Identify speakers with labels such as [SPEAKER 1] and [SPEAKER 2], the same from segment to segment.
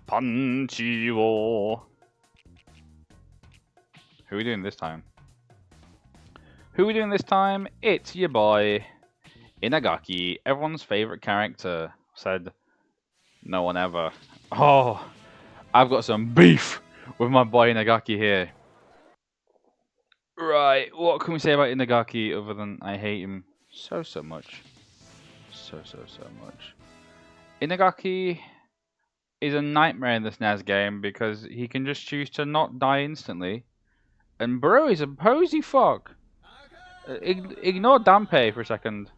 [SPEAKER 1] Punchiwo. Who are we doing this time? Who are we doing this time? It's your boy, Inagaki, everyone's favorite character. Said no one ever. Oh, I've got some beef with my boy Inagaki here. Right, what can we say about Inagaki other than I hate him so much? So much. Inagaki is a nightmare in this NES game because he can just choose to not die instantly. And bro is a posy fuck. Ignore Dampe for a second.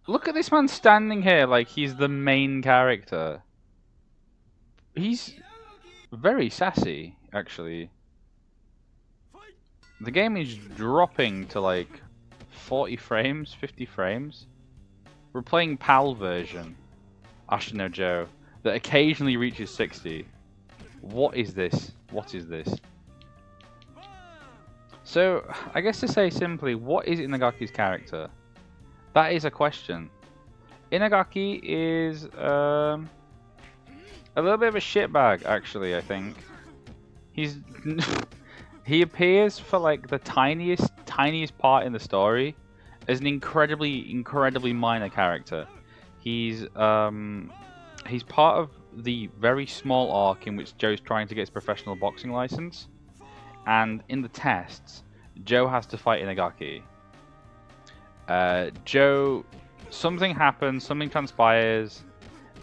[SPEAKER 1] Look at this man standing here like he's the main character. He's very sassy, actually. The game is dropping to like 40 frames, 50 frames. We're playing PAL version, Ashita Joe, that occasionally reaches 60. What is this? What is this? So, I guess to say simply, what is Inagaki's character? That is a question. Inagaki is a little bit of a shitbag, actually, I think. He's he appears for like the tiniest part in the story as an incredibly minor character. He's part of the very small arc in which Joe's trying to get his professional boxing license, and in the tests, Joe has to fight Inagaki. Something happens, something transpires,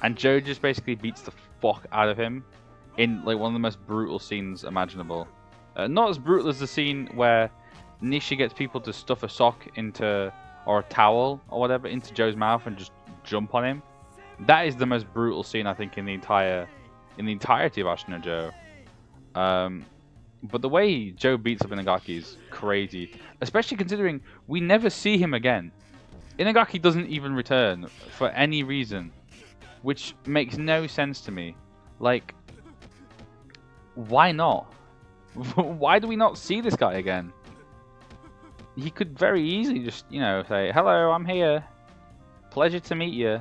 [SPEAKER 1] and Joe just basically beats the fuck out of him in like one of the most brutal scenes imaginable. Not as brutal as the scene where Nishi gets people to stuff a sock into, or a towel or whatever, into Joe's mouth and just jump on him. That is the most brutal scene I think in the entirety of Ashita Joe. But the way Joe beats up Inagaki is crazy, especially considering we never see him again. Inagaki doesn't even return for any reason, which makes no sense to me. Like, why not? Why do we not see this guy again? He could very easily just, you know, say, "Hello, I'm here. Pleasure to meet you."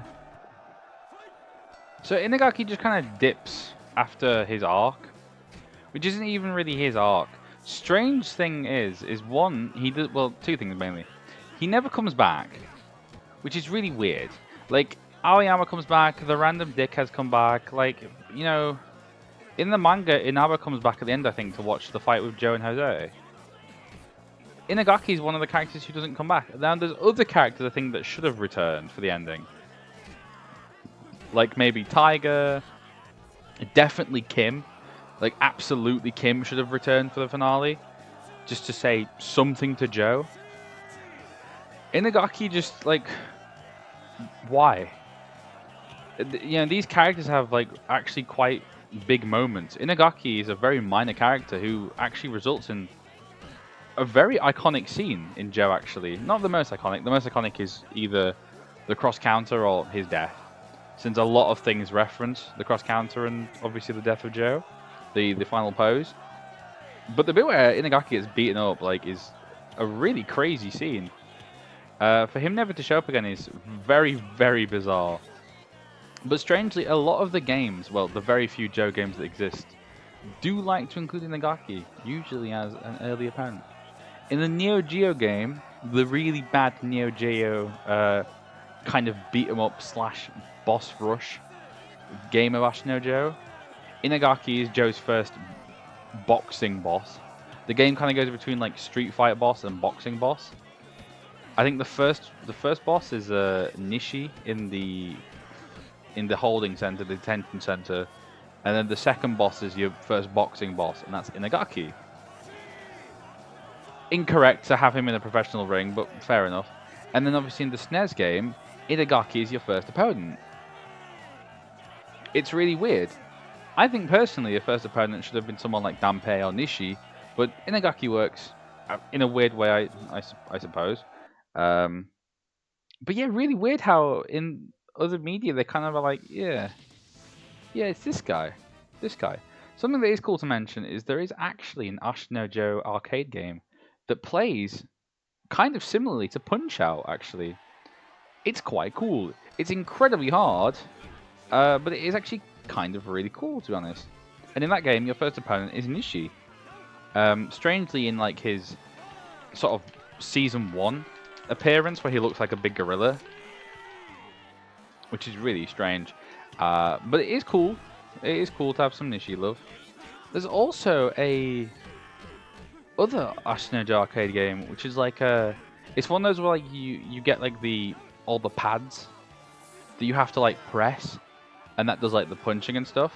[SPEAKER 1] So Inagaki just kind of dips after his arc, which isn't even really his arc. Strange thing is one, he does, well, two things mainly. He never comes back, which is really weird. Like, Aoyama comes back, the random dick has come back, like, you know, in the manga, Inaba comes back at the end, I think, to watch the fight with Joe and Jose. Inagaki is one of the characters who doesn't come back. Now, there's other characters, I think, that should have returned for the ending. Like, maybe Tiger, definitely Kim. Like, absolutely Kim should have returned for the finale, just to say something to Joe. Inagaki just, like, why? You know, these characters have, like, actually quite big moments. Inagaki is a very minor character who actually results in a very iconic scene in Joe, actually. Not the most iconic. The most iconic is either the cross-counter or his death, since a lot of things reference the cross-counter and obviously the death of Joe, the final pose. But the bit where Inagaki gets beaten up, like, is a really crazy scene. For him never to show up again is very bizarre. But strangely, a lot of the games, well, the very few Joe games that exist, do like to include Inagaki, usually as an early opponent. In the Neo Geo game, the really bad Neo Geo kind of beat 'em up / boss rush game of Ashita Joe, Inagaki is Joe's first boxing boss. The game kind of goes between like Street Fighter boss and boxing boss. I think the first boss is Nishi in the holding center, the detention center, and then the second boss is your first boxing boss, and that's Inagaki. Incorrect to have him in a professional ring, but fair enough. And then obviously in the SNES game, Inagaki is your first opponent. It's really weird. I think personally your first opponent should have been someone like Dampe or Nishi, but Inagaki works in a weird way, I suppose. But yeah, really weird how in other media they kind of are like, yeah, it's this guy. Something that is cool to mention is there is actually an Ashita Joe arcade game that plays kind of similarly to Punch-Out, actually. It's quite cool. It's incredibly hard, but it is actually kind of really cool, to be honest. And in that game, your first opponent is Nishi. Strangely, in like his sort of season 1 appearance, where he looks like a big gorilla, which is really strange. But it is cool. It is cool to have some Nishi love. There's also a other Ashita arcade game, which is like it's one of those where like you get like all the pads that you have to like press, and that does like the punching and stuff,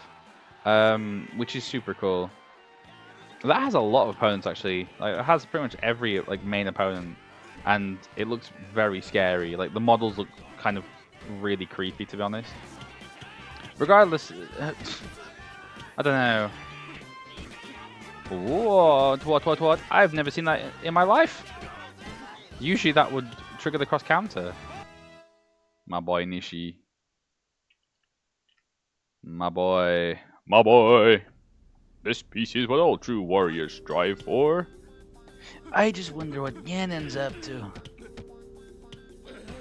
[SPEAKER 1] which is super cool. That has a lot of opponents actually. Like it has pretty much every like main opponent, and it looks very scary. Like the models look kind of really creepy, to be honest. Regardless, I don't know. What? I've never seen that in my life. Usually that would trigger the cross counter. My boy Nishi. My boy. This piece is what all true warriors strive for. I just wonder what Ganon's up to.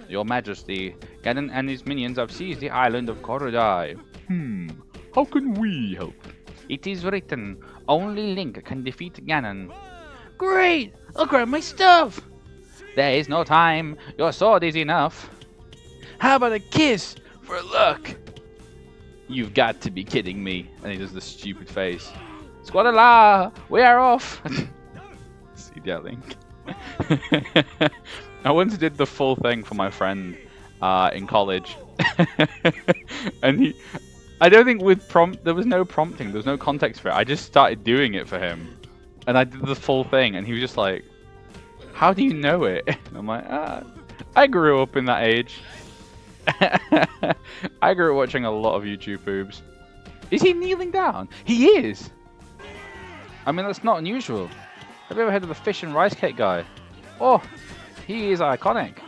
[SPEAKER 1] Your Majesty, Ganon and his minions have seized the island of Korodai. How can we help? It is written, only Link can defeat Ganon. Great! I'll grab my stuff! There is no time. Your sword is enough. How about a kiss for luck? You've got to be kidding me. And he does the stupid face. Squadala! We are off! See that, Link? I once did the full thing for my friend in college. And I don't think there was no prompting, there was no context for it. I just started doing it for him. And I did the full thing, and he was just like, how do you know it? And I'm like, I grew up in that age. I grew up watching a lot of YouTube boobs. Is he kneeling down? He is! I mean, that's not unusual. Have you ever heard of the fish and rice cake guy? Oh, he is iconic.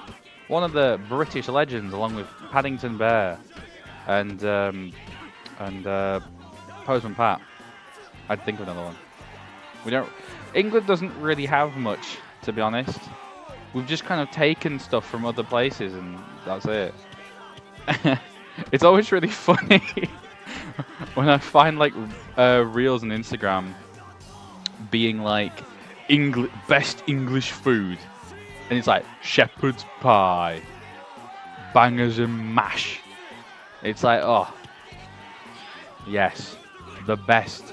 [SPEAKER 1] One of the British legends, along with Paddington Bear and Postman Pat. I'd think of another one. England doesn't really have much, to be honest. We've just kind of taken stuff from other places, and that's it. It's always really funny when I find like reels on Instagram being like best English food, and it's like shepherd's pie, bangers and mash. It's like, oh yes, the best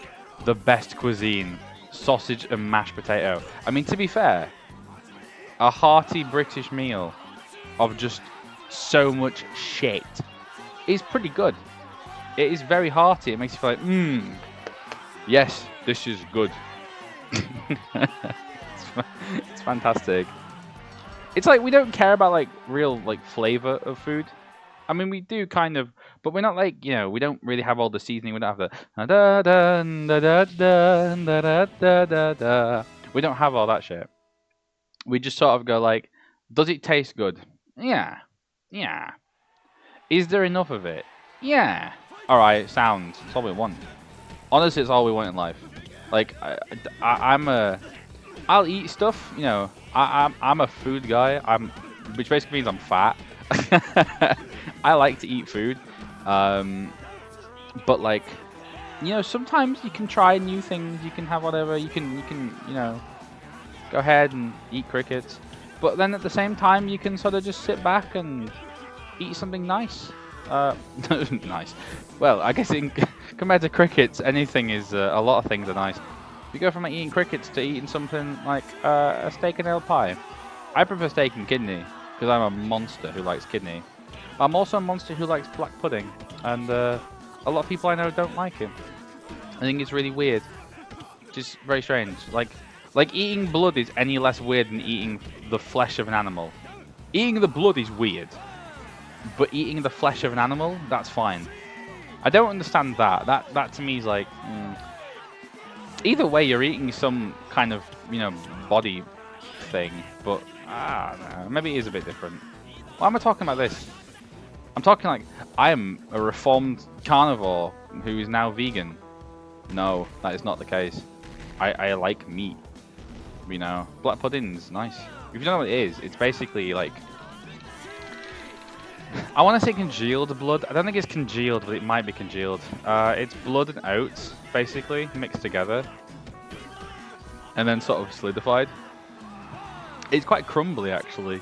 [SPEAKER 1] cuisine, sausage and mashed potato. I mean, to be fair, a hearty British meal of just so much shit is pretty good. It is very hearty. It makes you feel like, yes, this is good. It's fantastic. It's like we don't care about like real like flavor of food. I mean, we do kind of, but we're not like, you know, we don't really have all the seasoning. We don't have the we don't have all that shit. We just sort of go like, does it taste good? Yeah. Is there enough of it? Yeah. All right, sounds. That's all we want. Honestly, it's all we want in life. Like, I'll eat stuff. You know, I'm a food guy. Which basically means I'm fat. I like to eat food, but like, you know, sometimes you can try new things. You can have whatever. You can, you know, go ahead and eat crickets. But then at the same time, you can sort of just sit back and eat something nice. Nice. Well, I guess compared to crickets, anything is a lot of things are nice. You go from like, eating crickets to eating something like a steak and ale pie. I prefer steak and kidney because I'm a monster who likes kidney. I'm also a monster who likes black pudding, and a lot of people I know don't like it. I think it's really weird. Just very strange. Like eating blood is any less weird than eating the flesh of an animal. Eating the blood is weird, but eating the flesh of an animal, that's fine. I don't understand that. That to me is like, either way, you're eating some kind of, you know, body thing, but I don't know. Maybe it is a bit different. Why am I talking about this? I'm talking like I am a reformed carnivore who is now vegan. No, that is not the case. I like meat. You know, black pudding's nice. If you don't know what it is, it's basically like I want to say congealed blood. I don't think it's congealed, but it might be congealed. It's blood and oats, basically, mixed together. And then sort of solidified. It's quite crumbly, actually.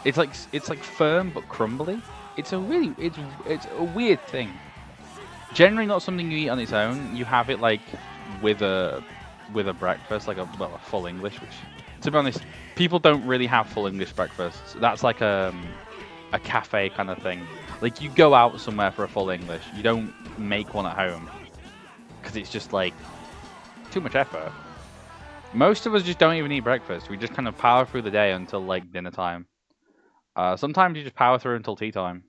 [SPEAKER 1] It's like firm but crumbly. It's a weird thing. Generally not something you eat on its own. You have it like with a breakfast, like a full English, which, to be honest, people don't really have full English breakfasts. That's like a cafe kind of thing. Like, you go out somewhere for a full English. You don't make one at home because it's just like too much effort. Most of us just don't even eat breakfast. We just kind of power through the day until like dinner time. Sometimes you just power through until tea time.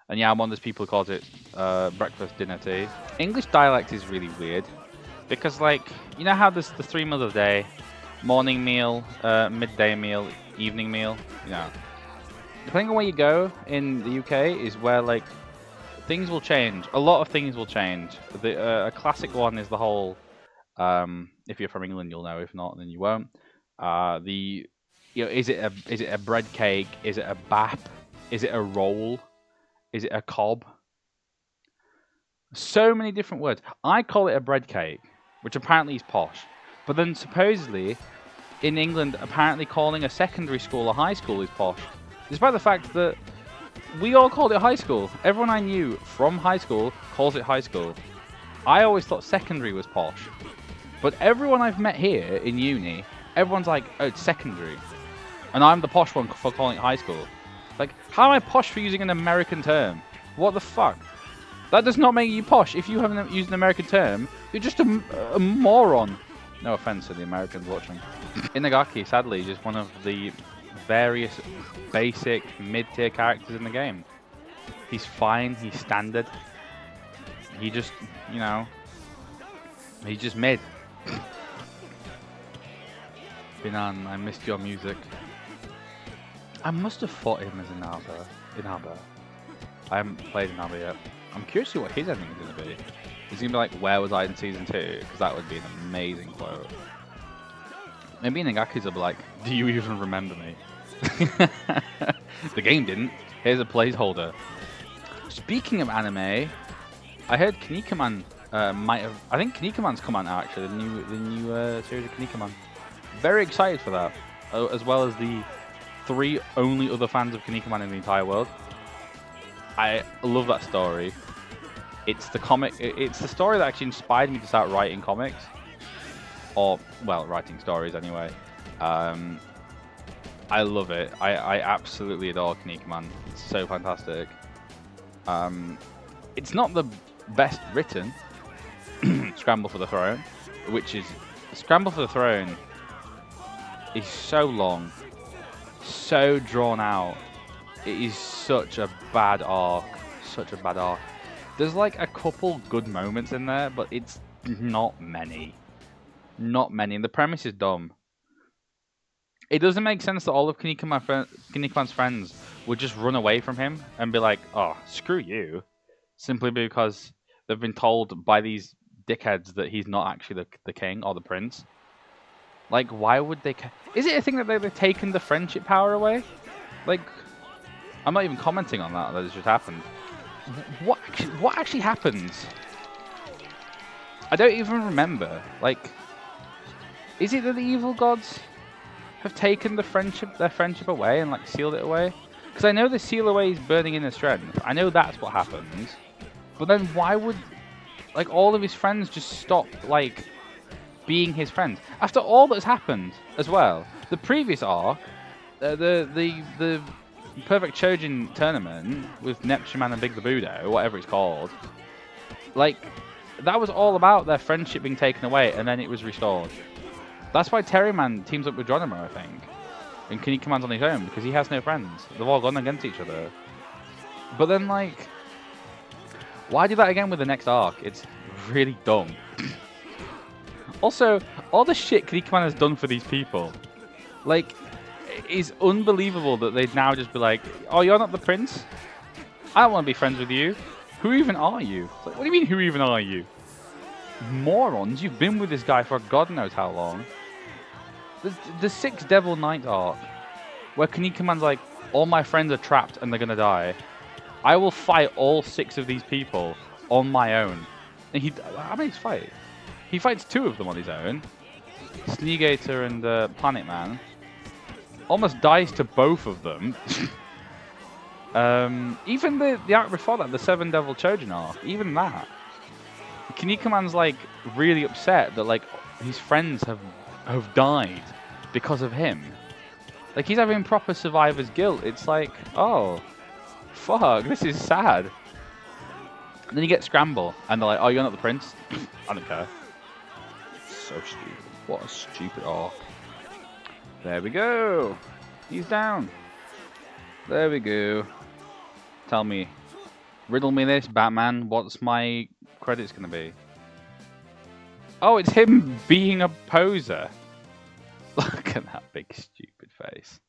[SPEAKER 1] And yeah, I'm one of those people who calls it breakfast, dinner, tea. English dialect is really weird because, like, you know how there's the 3 meals of the day: morning meal, midday meal, evening meal. You know, depending on where you go in the UK is where like things will change. A lot of things will change. A classic one is the whole. If you're from England, you'll know. If not, then you won't. Is it a bread cake? Is it a bap? Is it a roll? Is it a cob? So many different words. I call it a bread cake, which apparently is posh. But then supposedly, in England, apparently calling a secondary school a high school is posh. Despite the fact that we all called it high school. Everyone I knew from high school calls it high school. I always thought secondary was posh. But everyone I've met here in uni, everyone's like, oh, it's secondary. And I'm the posh one for calling it high school. Like, how am I posh for using an American term? What the fuck? That does not make you posh. If you haven't used an American term, you're just a moron. No offense to the Americans watching. Inagaki, sadly, is just one of the various basic mid-tier characters in the game. He's fine, he's standard. He just, you know, he's just mid. Binan, I missed your music. I must have fought him as Inaba. I haven't played Inaba yet. I'm curious to see what his ending is going to be. Is he going to be like, where was I in Season 2? Because that would be an amazing quote. Maybe Inagaki's will be like, do you even remember me? The game didn't. Here's a placeholder. Speaking of anime, I heard Kinnikuman might have... I think Kinnikuman's come out now, actually. The new series of Kinnikuman. Very excited for that. As well as the 3 only other fans of Kinnikuman in the entire world. I love that story. It's the comic. It's the story that actually inspired me to start writing comics, or well, writing stories anyway. I love it. I absolutely adore Kinnikuman. It's so fantastic. It's not the best written. Scramble for the Throne, which is Scramble for the Throne, is so long, so drawn out. It is such a bad arc. Such a bad arc. There's like a couple good moments in there, but it's not many. Not many. And the premise is dumb. It doesn't make sense that all of Kinnikuman's friends would just run away from him and be like, oh, screw you. Simply because they've been told by these dickheads that he's not actually the king or the prince. Like, why would they... Is it a thing that they've taken the friendship power away? Like... I'm not even commenting on that it's just happened. What actually happens? I don't even remember. Like, is it that the evil gods have taken their friendship away and like sealed it away? Because I know the seal away is burning in his strength. I know that's what happens. But then why would like all of his friends just stop like being his friends after all that's happened as well? The previous arc, the Perfect Chojin tournament with Neptune and Big the Budo, whatever it's called, like, that was all about their friendship being taken away and then it was restored. That's why Terryman teams up with Geronimo, I think. And Kinnikuman's on his own because he has no friends. They've all gone against each other. But then, like, why do that again with the next arc? It's really dumb. Also, all the shit Kinnikuman has done for these people, like, it's unbelievable that they'd now just be like, oh, you're not the prince? I don't want to be friends with you. Who even are you? It's like, what do you mean, who even are you? Morons, you've been with this guy for God knows how long. The 6 Devil Knight arc, where Kinnikuman's like, all my friends are trapped and they're gonna die. I will fight all 6 of these people on my own. And how many does he fight? He fights 2 of them on his own. Sneegator and Planet Man. Almost dies to both of them. Even the arc before that, the 7 Devil Chojin arc, even that. Kinnikuman's like really upset that like his friends have died because of him. Like he's having proper survivor's guilt. It's like, oh, fuck, this is sad. And then you get Scramble, and they're like, oh, you're not the prince? I don't care. So stupid. What a stupid arc. There we go. He's down. There we go. Tell me. Riddle me this, Batman. What's my credits going to be? Oh, it's him being a poser. Look at that big stupid face.